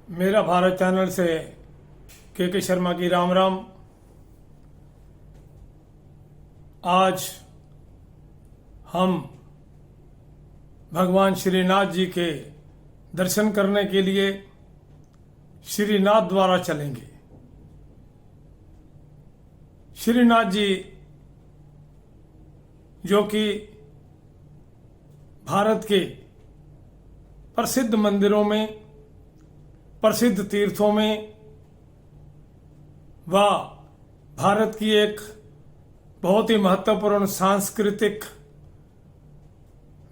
मेरा भारत चैनल से के शर्मा की राम राम। आज हम भगवान श्रीनाथ जी के दर्शन करने के लिए श्रीनाथ द्वारा चलेंगे। श्रीनाथ जी जो कि भारत के प्रसिद्ध मंदिरों में, प्रसिद्ध तीर्थों में व भारत की एक बहुत ही महत्वपूर्ण सांस्कृतिक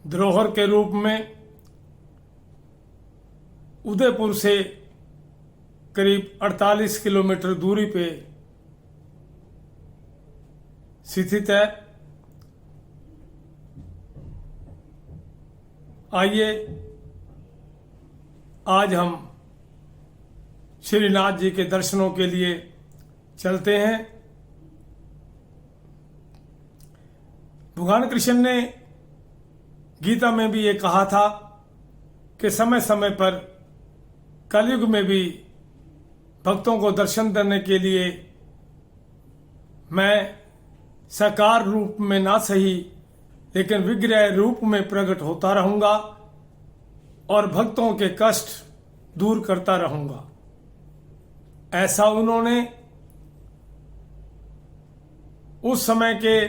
धरोहर के रूप में उदयपुर से करीब 48 किलोमीटर दूरी पे स्थित है। आइए आज हम श्रीनाथ जी के दर्शनों के लिए चलते हैं। भगवान कृष्ण ने गीता में भी ये कहा था कि समय समय पर कलयुग में भी भक्तों को दर्शन देने के लिए मैं साकार रूप में ना सही लेकिन विग्रह रूप में प्रकट होता रहूंगा और भक्तों के कष्ट दूर करता रहूंगा। ऐसा उन्होंने उस समय के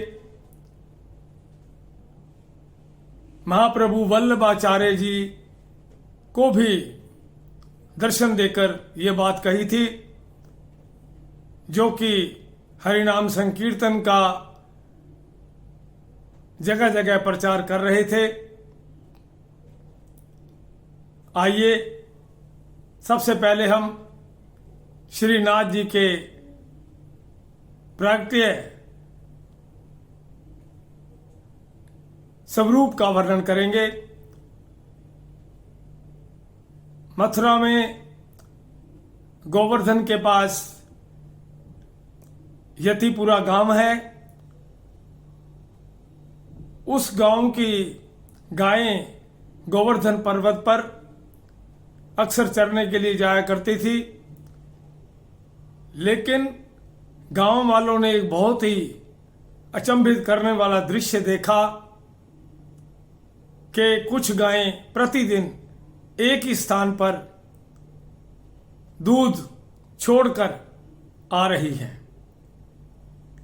महाप्रभु वल्लभाचार्य जी को भी दर्शन देकर ये बात कही थी, जो कि हरिनाम संकीर्तन का जगह जगह प्रचार कर रहे थे। आइए सबसे पहले हम श्रीनाथ जी के प्रागट्य स्वरूप का वर्णन करेंगे। मथुरा में गोवर्धन के पास यतिपुरा गांव है। उस गांव की गायें गोवर्धन पर्वत पर अक्सर चरने के लिए जाया करती थी, लेकिन गांव वालों ने एक बहुत ही अचंभित करने वाला दृश्य देखा कि कुछ गायें प्रतिदिन एक ही स्थान पर दूध छोड़कर आ रही हैं।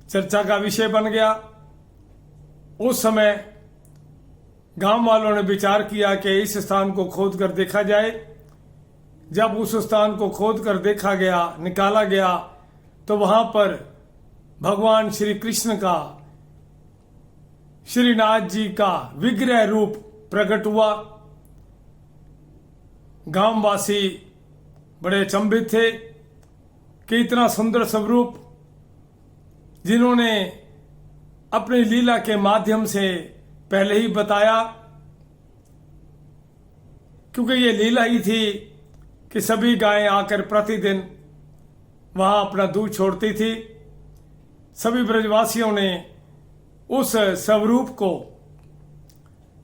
चर्चा का विषय बन गया। उस समय गांव वालों ने विचार किया कि इस स्थान को खोद कर देखा जाए। जब उस स्थान को खोद कर देखा गया, निकाला गया, तो वहां पर भगवान श्री कृष्ण का, श्रीनाथ जी का विग्रह रूप प्रकट हुआ। गांववासी बड़े अचंभित थे कि इतना सुंदर स्वरूप जिन्होंने अपनी लीला के माध्यम से पहले ही बताया, क्योंकि ये लीला ही थी कि सभी गायें आकर प्रतिदिन वहां अपना दूध छोड़ती थी। सभी ब्रजवासियों ने उस स्वरूप को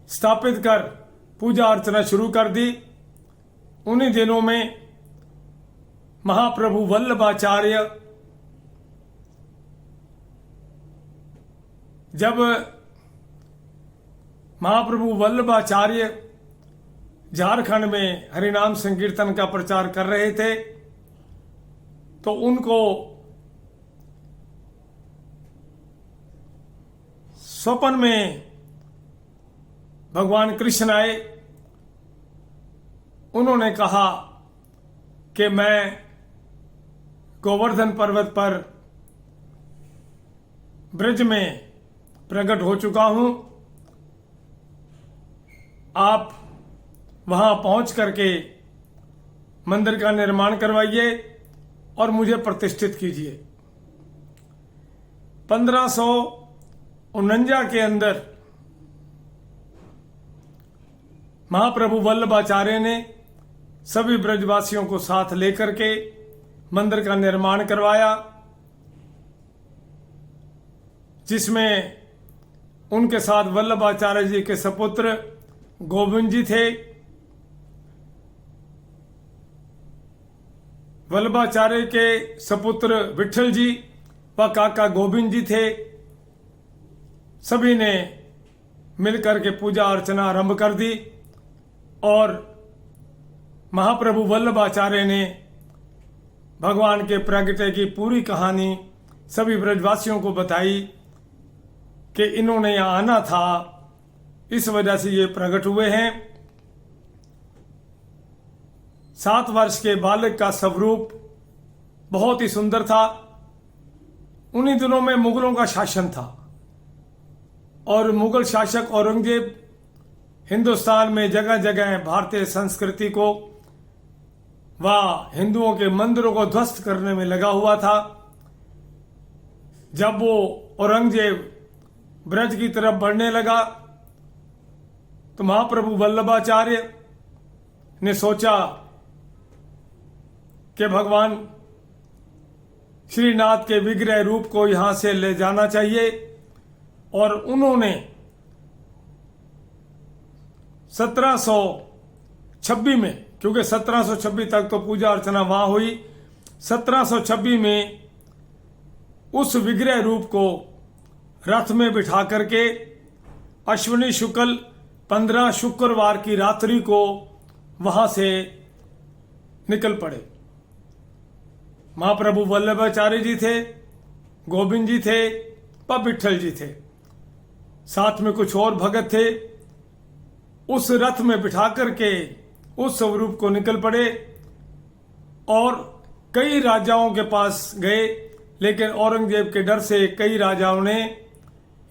स्थापित कर पूजा अर्चना शुरू कर दी। उन्हीं दिनों में महाप्रभु वल्लभाचार्य जब महाप्रभु वल्लभाचार्य झारखंड में हरिनाम संकीर्तन का प्रचार कर रहे थे, तो उनको स्वप्न में भगवान कृष्ण आए। उन्होंने कहा कि मैं गोवर्धन पर्वत पर ब्रज में प्रकट हो चुका हूं, आप वहां पहुंच करके मंदिर का निर्माण करवाइए और मुझे प्रतिष्ठित कीजिए। 1549 के अंदर महाप्रभु वल्लभाचार्य ने सभी ब्रजवासियों को साथ लेकर के मंदिर का निर्माण करवाया, जिसमें उनके साथ वल्लभाचार्य जी के सपुत्र गोविंद जी थे। वल्लभाचार्य के सपुत्र विठल जी व काका गोविंद जी थे। सभी ने मिलकर के पूजा अर्चना आरंभ कर दी और महाप्रभु वल्लभाचार्य ने भगवान के प्रगटे की पूरी कहानी सभी ब्रजवासियों को बताई कि इन्होंने यहाँ आना था, इस वजह से ये प्रकट हुए हैं। 7 वर्ष के बालक का स्वरूप बहुत ही सुंदर था। उन्हीं दिनों में मुगलों का शासन था और मुगल शासक औरंगजेब हिंदुस्तान में जगह जगह भारतीय संस्कृति को व हिंदुओं के मंदिरों को ध्वस्त करने में लगा हुआ था। जब वो औरंगजेब ब्रज की तरफ बढ़ने लगा तो महाप्रभु वल्लभाचार्य ने सोचा कि भगवान श्रीनाथ के विग्रह रूप को यहां से ले जाना चाहिए और उन्होंने 1726 में, क्योंकि 1726 तक तो पूजा अर्चना वहां हुई, 1726 में उस विग्रह रूप को रथ में बिठा करके अश्विनी शुक्ल 15 शुक्रवार की रात्रि को वहां से निकल पड़े। महाप्रभु वल्लभाचार्य जी थे, गोविंद जी थे, विठल जी थे, साथ में कुछ और भगत थे। उस रथ में बिठा करके उस स्वरूप को निकल पड़े और कई राजाओं के पास गए, लेकिन औरंगजेब के डर से कई राजाओं ने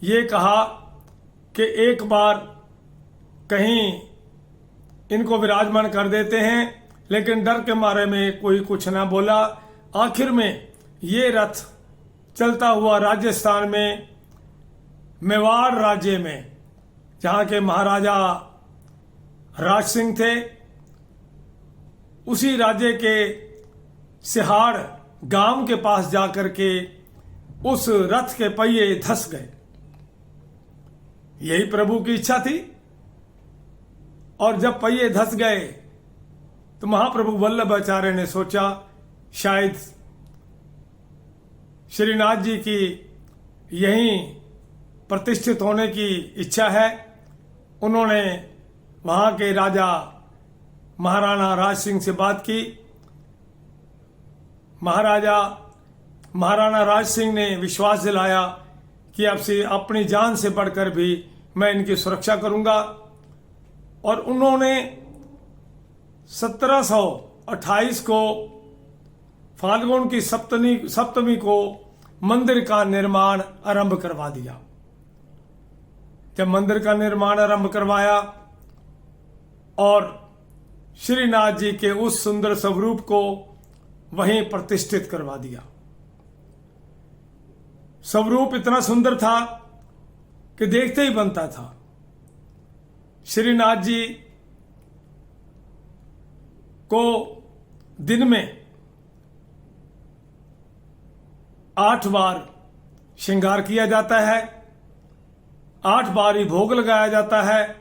ये कहा कि एक बार कहीं इनको विराजमान कर देते हैं, लेकिन डर के मारे में कोई कुछ ना बोला। आखिर में ये रथ चलता हुआ राजस्थान में मेवाड़ राज्य में, जहां के महाराजा राज सिंह थे, उसी राज्य के सिहाड़ गांव के पास जाकर के उस रथ के पहिए धंस गए। यही प्रभु की इच्छा थी। और जब पहिए धंस गए तो महाप्रभु वल्लभाचार्य ने सोचा शायद श्रीनाथ जी की यहीं प्रतिष्ठित होने की इच्छा है। उन्होंने वहां के राजा महाराणा राज सिंह से बात की। महाराणा राज सिंह ने विश्वास दिलाया कि अब से अपनी जान से बढ़कर भी मैं इनकी सुरक्षा करूंगा। और उन्होंने 1728 को फाल्गुन की सप्तमी को मंदिर का निर्माण आरंभ करवा दिया। जब मंदिर का निर्माण आरंभ करवाया और श्रीनाथ जी के उस सुंदर स्वरूप को वहीं प्रतिष्ठित करवा दिया। स्वरूप इतना सुंदर था कि देखते ही बनता था। श्रीनाथ जी को दिन में 8 बार श्रृंगार किया जाता है, 8 बार ही भोग लगाया जाता है,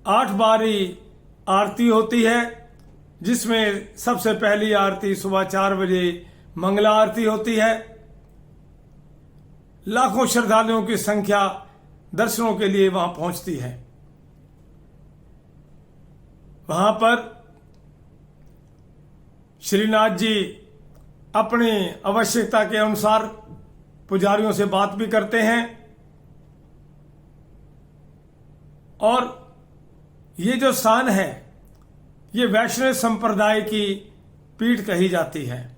8 बार ही आरती होती है, जिसमें सबसे पहली आरती सुबह 4 बजे मंगला आरती होती है। लाखों श्रद्धालुओं की संख्या दर्शनों के लिए वहां पहुंचती है। वहां पर श्रीनाथ जी अपनी आवश्यकता के अनुसार पुजारियों से बात भी करते हैं। और ये जो स्थान है ये वैष्णव संप्रदाय की पीठ कही जाती है।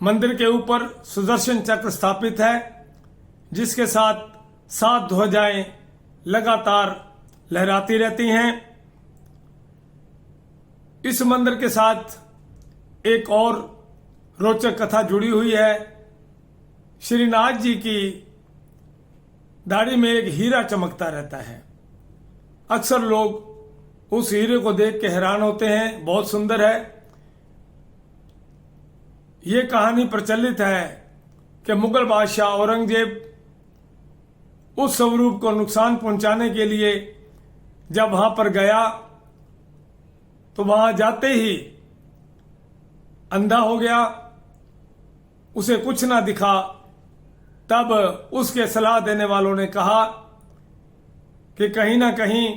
मंदिर के ऊपर सुदर्शन चक्र स्थापित है, जिसके साथ 7 ध्वजाएं लगातार लहराती रहती हैं। इस मंदिर के साथ एक और रोचक कथा जुड़ी हुई है। श्रीनाथ जी की दाढ़ी में एक हीरा चमकता रहता है। अक्सर लोग उस हीरे को देख के हैरान होते हैं, बहुत सुंदर है। ये कहानी प्रचलित है कि मुगल बादशाह औरंगजेब उस स्वरूप को नुकसान पहुंचाने के लिए जब वहां पर गया तो वहां जाते ही अंधा हो गया, उसे कुछ ना दिखा। तब उसके सलाह देने वालों ने कहा कि कहीं ना कहीं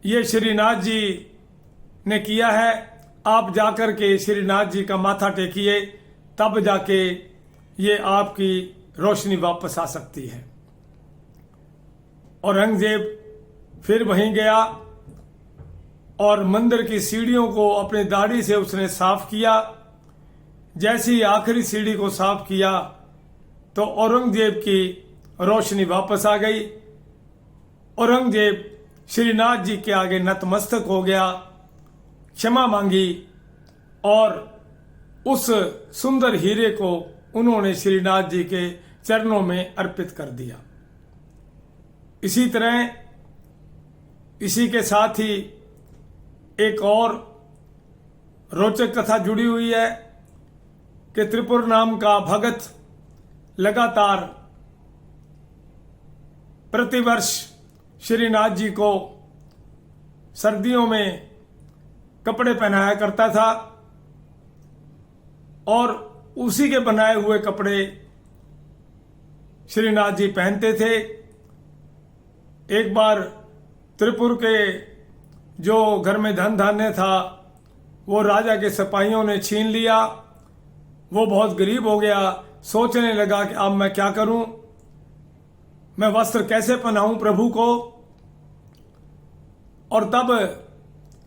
ये श्रीनाथ जी ने किया है, आप जाकर के श्रीनाथ जी का माथा टेकिए, तब जाके ये आपकी रोशनी वापस आ सकती है। औरंगजेब फिर वहीं गया और मंदिर की सीढ़ियों को अपनी दाढ़ी से उसने साफ किया। जैसी आखिरी सीढ़ी को साफ किया तो औरंगजेब की रोशनी वापस आ गई। औरंगजेब श्रीनाथ जी के आगे नतमस्तक हो गया, क्षमा मांगी और उस सुंदर हीरे को उन्होंने श्रीनाथ जी के चरणों में अर्पित कर दिया। इसी तरह इसी के साथ ही एक और रोचक कथा जुड़ी हुई है कि त्रिपुर नाम का भगत लगातार प्रतिवर्ष श्रीनाथ जी को सर्दियों में कपड़े पहनाया करता था और उसी के बनाए हुए कपड़े श्रीनाथ जी पहनते थे। एक बार त्रिपुर के जो घर में धन धान्य था वो राजा के सिपाहियों ने छीन लिया। वो बहुत गरीब हो गया, सोचने लगा कि अब मैं क्या करूं, मैं वस्त्र कैसे पहनाऊं प्रभु को। और तब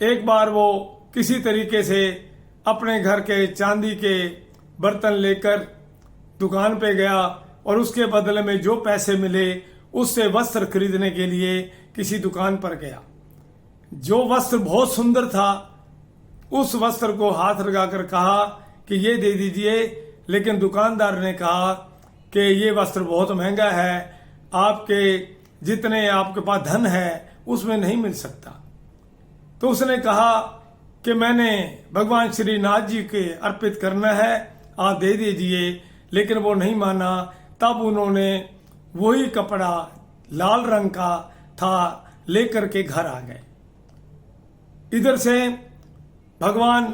एक बार वो किसी तरीके से अपने घर के चांदी के बर्तन लेकर दुकान पे गया और उसके बदले में जो पैसे मिले उससे वस्त्र खरीदने के लिए किसी दुकान पर गया। जो वस्त्र बहुत सुंदर था उस वस्त्र को हाथ लगाकर कहा कि ये दे दीजिए, लेकिन दुकानदार ने कहा कि ये वस्त्र बहुत महंगा है, आपके जितने आपके पास धन है उसमें नहीं मिल सकता। तो उसने कहा कि मैंने भगवान श्रीनाथ जी के अर्पित करना है, आप दे दीजिए, लेकिन वो नहीं माना। तब उन्होंने वही कपड़ा लाल रंग का था लेकर के घर आ गए। इधर से भगवान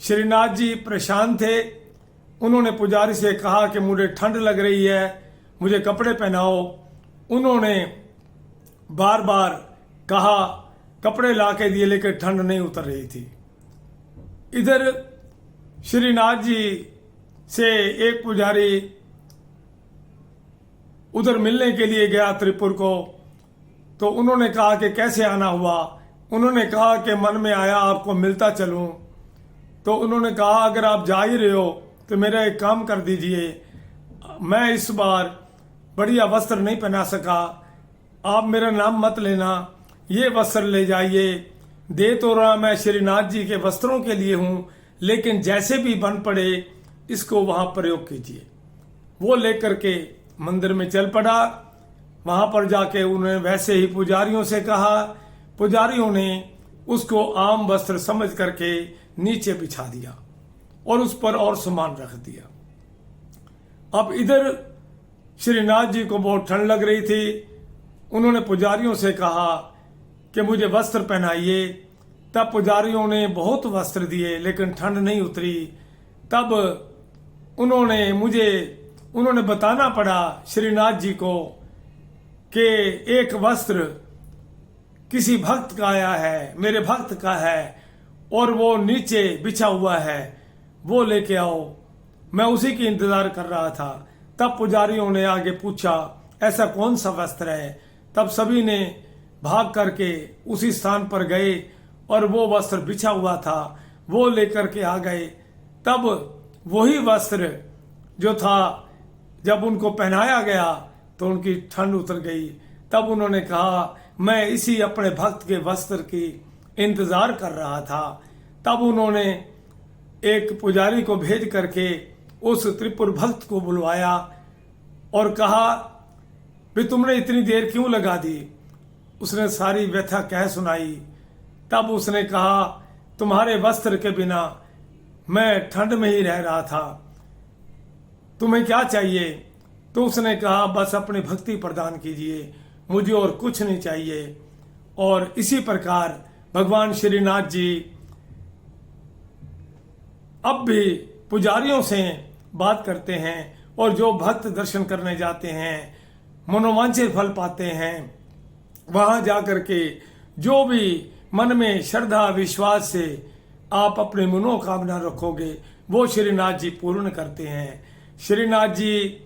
श्रीनाथ जी परेशान थे। उन्होंने पुजारी से कहा कि मुझे ठंड लग रही है, मुझे कपड़े पहनाओ। उन्होंने बार बार कहा, कपड़े ला के दिए, लेकिन ठंड नहीं उतर रही थी। इधर श्रीनाथ जी से एक पुजारी उधर मिलने के लिए गया त्रिपुर को। तो उन्होंने कहा कि कैसे आना हुआ। उन्होंने कहा कि मन में आया आपको मिलता चलूं। तो उन्होंने कहा अगर आप जा ही रहे हो तो मेरा एक काम कर दीजिए, मैं इस बार बढ़िया वस्त्र नहीं पहना सका, आप मेरा नाम मत लेना, ये वस्त्र ले जाइए। दे तो रहा मैं श्रीनाथ जी के वस्त्रों के लिए हूं, लेकिन जैसे भी बन पड़े इसको वहां प्रयोग कीजिए। वो लेकर के मंदिर में चल पड़ा। वहां पर जाके उन्होंने वैसे ही पुजारियों से कहा। पुजारियों ने उसको आम वस्त्र समझ करके नीचे बिछा दिया और उस पर और सामान रख दिया। अब इधर श्रीनाथ जी को बहुत ठंड लग रही थी। उन्होंने पुजारियों से कहा कि मुझे वस्त्र पहनाइए। तब पुजारियों ने बहुत वस्त्र दिए, लेकिन ठंड नहीं उतरी। तब उन्होंने बताना पड़ा श्रीनाथ जी को कि एक वस्त्र किसी भक्त का आया है, मेरे भक्त का है, और वो नीचे बिछा हुआ है, वो लेके आओ। मैं उसी की इंतजार कर रहा था। तब पुजारियों ने आगे पूछा ऐसा कौन सा वस्त्र है। तब सभी ने भाग करके उसी स्थान पर गए और वो वस्त्र बिछा हुआ था वो लेकर के आ गए। तब वही वस्त्र जो था जब उनको पहनाया गया तो उनकी ठंड उतर गई। तब उन्होंने कहा मैं इसी अपने भक्त के वस्त्र की इंतजार कर रहा था। तब उन्होंने एक पुजारी को भेज करके उस त्रिपुर भक्त को बुलवाया और कहा भी तुमने इतनी देर क्यों लगा दी। उसने सारी व्यथा कह सुनाई। तब उसने कहा तुम्हारे वस्त्र के बिना मैं ठंड में ही रह रहा था, तुम्हें क्या चाहिए। तो उसने कहा बस अपनी भक्ति प्रदान कीजिए, मुझे और कुछ नहीं चाहिए। और इसी प्रकार भगवान श्रीनाथ जी अब भी पुजारियों से बात करते हैं और जो भक्त दर्शन करने जाते हैं मनोवांछित फल पाते हैं। वहां जाकर के जो भी मन में श्रद्धा विश्वास से आप अपनी मनोकामना रखोगे वो श्रीनाथ जी पूर्ण करते हैं। श्रीनाथ जी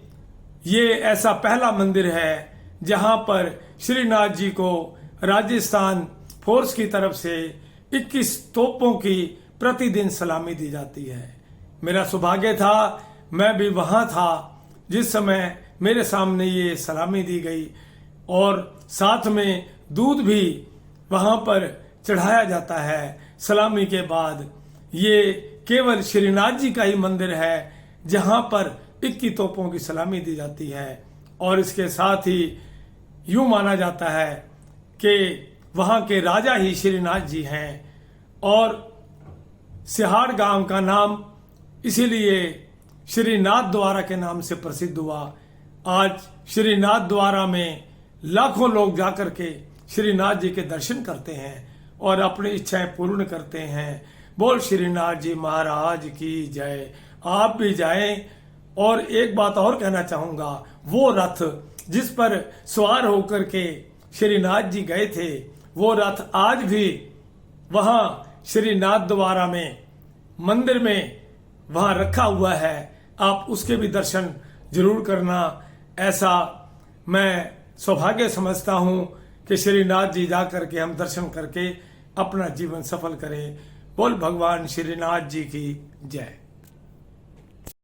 ये ऐसा पहला मंदिर है जहां पर श्रीनाथ जी को राजस्थान फोर्स की तरफ से 21 तोपों की प्रतिदिन सलामी दी जाती है। मेरा सौभाग्य था, मैं भी वहां था जिस समय मेरे सामने ये सलामी दी गई और साथ में दूध भी वहां पर चढ़ाया जाता है। सलामी के बाद ये केवल श्रीनाथ जी का ही मंदिर है जहां पर 21 तोपों की सलामी दी जाती है। और इसके साथ ही यूं माना जाता है कि वहां के राजा ही श्रीनाथ जी हैं और सिहाड़ गांव का नाम इसीलिए श्रीनाथ द्वारा के नाम से प्रसिद्ध हुआ। आज श्रीनाथ द्वारा में लाखों लोग जाकर के श्रीनाथ जी के दर्शन करते हैं और अपनी इच्छाएं पूर्ण करते हैं। बोल श्रीनाथ जी महाराज की जय। आप भी जाएं। और एक बात और कहना चाहूंगा, वो रथ जिस पर सवार होकर के श्रीनाथ जी गए थे वो रथ आज भी वहां श्रीनाथ द्वारा में मंदिर में वहां रखा हुआ है। आप उसके भी दर्शन जरूर करना। ऐसा मैं सौभाग्य समझता हूं कि श्रीनाथ जी जाकर के हम दर्शन करके अपना जीवन सफल करें। बोल भगवान श्रीनाथ जी की जय।